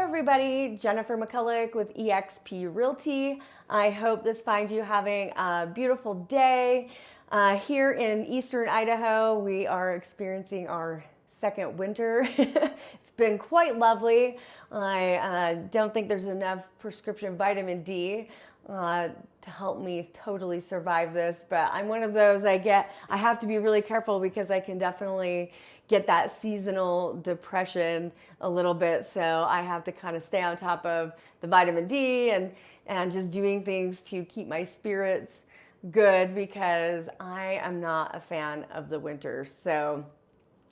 everybody, Jennifer McCulloch with eXp Realty. I hope this finds you having a beautiful day. Here in Eastern Idaho, we are experiencing our second winter. It's been quite lovely. I don't think there's enough prescription vitamin D to help me totally survive this, but I'm one of those I have to be really careful because I can definitely get that seasonal depression a little bit. So I have to kind of stay on top of the vitamin D and just doing things to keep my spirits good because I am not a fan of the winter. So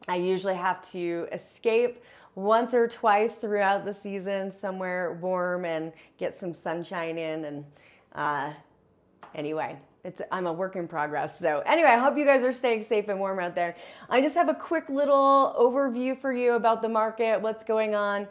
I usually have to escape once or twice throughout the season somewhere warm and get some sunshine in. And anyway, I'm a work in progress. So anyway, I hope you guys are staying safe and warm out there. I just have a quick little overview for you about the market, what's going on.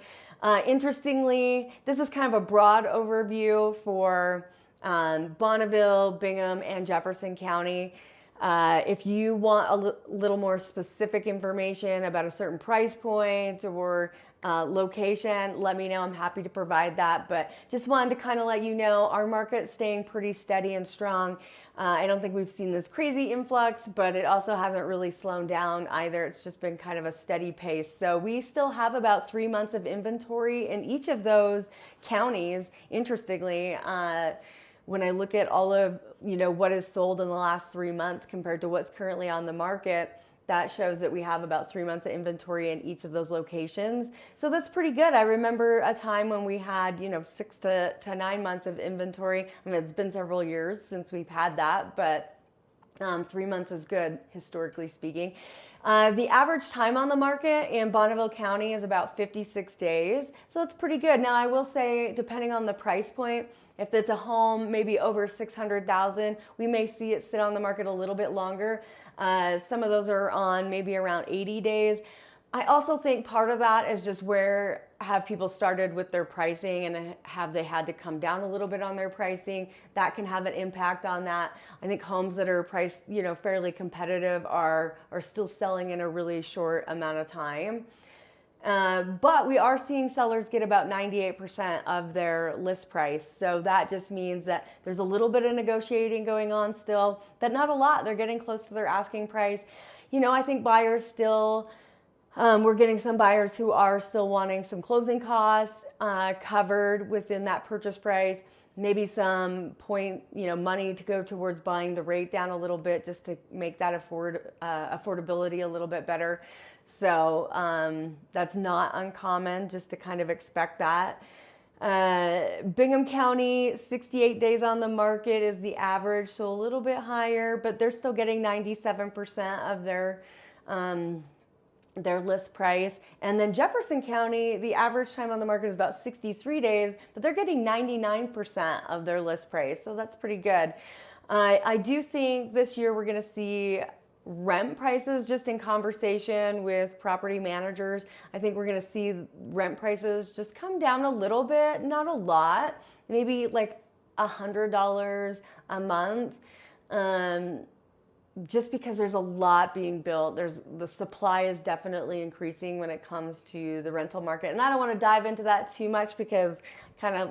Interestingly, this is kind of a broad overview for Bonneville, Bingham, and Jefferson County. If you want a little more specific information about a certain price point or location, let me know. I'm happy to provide that. But just wanted to kind of let you know our market's staying pretty steady and strong. I don't think we've seen this crazy influx, but it also hasn't really slowed down either. It's just been kind of a steady pace. So we still have about 3 months of inventory in each of those counties. Interestingly, when I look at all of what is sold in the last 3 months compared to what's currently on the market, that shows that we have about 3 months of inventory in each of those locations. So that's pretty good. I remember a time when we had 6 to 9 months of inventory. I mean, it's been several years since we've had that, but 3 months is good, historically speaking. The average time on the market in Bonneville County is about 56 days. So it's pretty good. Now, I will say, depending on the price point, if it's a home maybe over $600,000, we may see it sit on the market a little bit longer. Some of those are on maybe around 80 days. I also think part of that is just where have people started with their pricing and have they had to come down a little bit on their pricing. That can have an impact on that. I think homes that are priced, fairly competitive are still selling in a really short amount of time. But we are seeing sellers get about 98% of their list price. So that just means that there's a little bit of negotiating going on still, but not a lot. They're getting close to their asking price. I think buyers still, we're getting some buyers who are still wanting some closing costs covered within that purchase price. Maybe some money to go towards buying the rate down a little bit just to make that affordability a little bit better. So that's not uncommon just to kind of expect that. Bingham County, 68 days on the market is the average, so a little bit higher, but they're still getting 97% of their list price. And then Jefferson County, the average time on the market is about 63 days, but they're getting 99% of their list price. So that's pretty good. I do think this year we're going to see rent prices, just in conversation with property managers. I think we're going to see rent prices just come down a little bit, not a lot, maybe like $100 a month. Just because there's a lot being built, the supply is definitely increasing when it comes to the rental market. And I don't want to dive into that too much because kind of,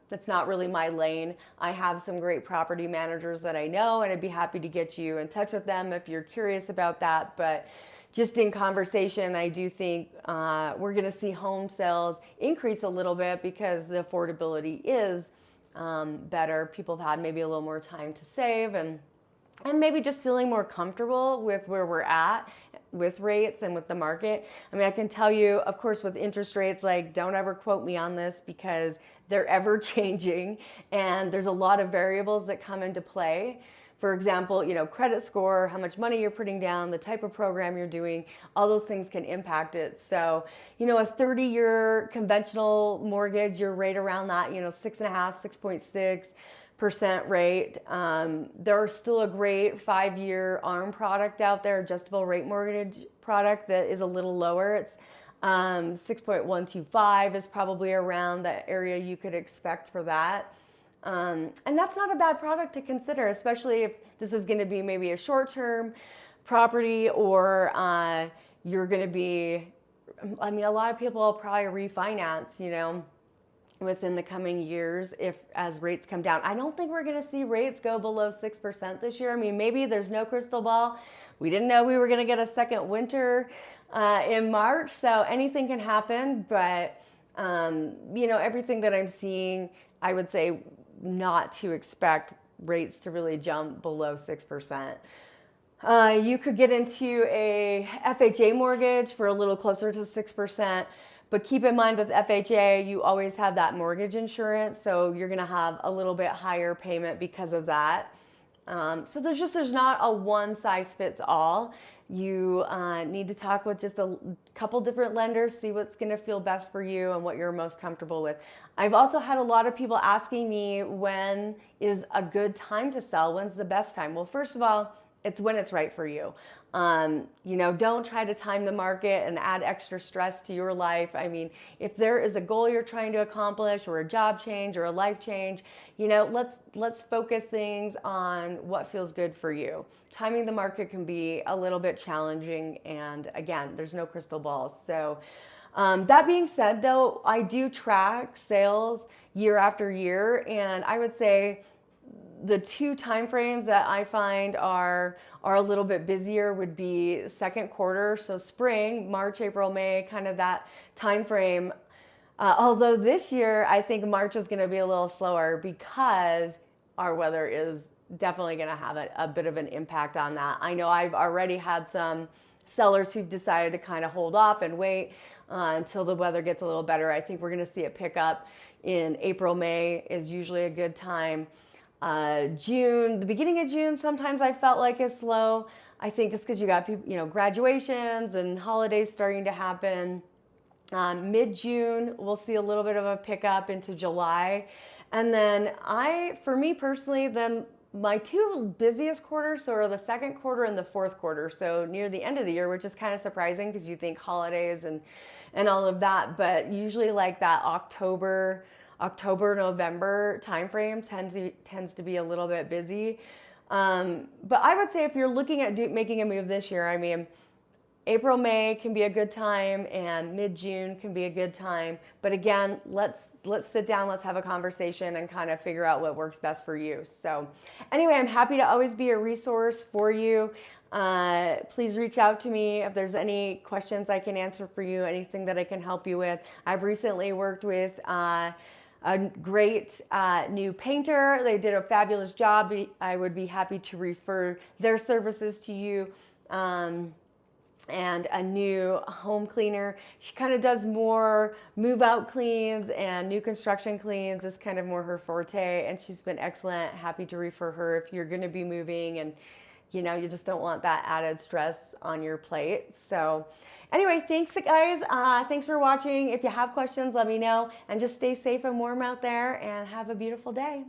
that's not really my lane. I have some great property managers that I know, and I'd be happy to get you in touch with them if you're curious about that. But just in conversation, I do think we're going to see home sales increase a little bit because the affordability is better. People have had maybe a little more time to save and maybe just feeling more comfortable with where we're at with rates and with the market. I mean, I can tell you, of course, with interest rates, don't ever quote me on this because they're ever changing and there's a lot of variables that come into play. For example, credit score, how much money you're putting down, the type of program you're doing, all those things can impact it. So, a 30-year conventional mortgage, you're right around that, 6.5, 6.6% rate. There are still a great 5-year ARM product out there, adjustable rate mortgage product that is a little lower. It's 6.125 is probably around the area you could expect for that. And that's not a bad product to consider, especially if this is going to be maybe a short-term property or you're going to be I mean, a lot of people will probably refinance, within the coming years as rates come down. I don't think we're going to see rates go below 6% this year. I mean, maybe there's no crystal ball. We didn't know we were going to get a second winter in March, so anything can happen. But, everything that I'm seeing, I would say not to expect rates to really jump below 6%. You could get into a FHA mortgage for a little closer to 6%. But keep in mind with FHA, you always have that mortgage insurance, so you're going to have a little bit higher payment because of that. So there's not a one size fits all. You need to talk with just a couple different lenders, see what's going to feel best for you and what you're most comfortable with. I've also had a lot of people asking me, when is a good time to sell? When's the best time? Well, first of all, it's when it's right for you. Don't try to time the market and add extra stress to your life. I mean, if there is a goal you're trying to accomplish, or a job change, or a life change, let's focus things on what feels good for you. Timing the market can be a little bit challenging, and again, there's no crystal balls. So that being said, though, I do track sales year after year, and I would say the two time frames that I find are a little bit busier would be second quarter, so spring, March, April, May, kind of that time frame. Although this year, I think March is going to be a little slower because our weather is definitely going to have a bit of an impact on that. I know I've already had some sellers who've decided to kind of hold off and wait until the weather gets a little better. I think we're going to see it pick up in April, May is usually a good time. June, the beginning of June, sometimes I felt like is slow. I think just because you got people, graduations and holidays starting to happen. Mid-June, we'll see a little bit of a pickup into July. And then for me personally, then my two busiest quarters are the second quarter and the fourth quarter. So near the end of the year, which is kind of surprising because you think holidays and all of that. But usually like that October, November timeframe tends to be a little bit busy. But I would say if you're looking at making a move this year, I mean, April, May can be a good time, and mid-June can be a good time. But again, let's sit down, let's have a conversation and kind of figure out what works best for you. So anyway, I'm happy to always be a resource for you. Please reach out to me if there's any questions I can answer for you, anything that I can help you with. I've recently worked with a great new painter. They did a fabulous job. I would be happy to refer their services to you. And a new home cleaner. She kind of does more move out cleans, and new construction cleans is kind of more her forte, and she's been excellent. Happy to refer her if you're going to be moving and you just don't want that added stress on your plate. So anyway, thanks guys. Thanks for watching. If you have questions, let me know, and just stay safe and warm out there and have a beautiful day.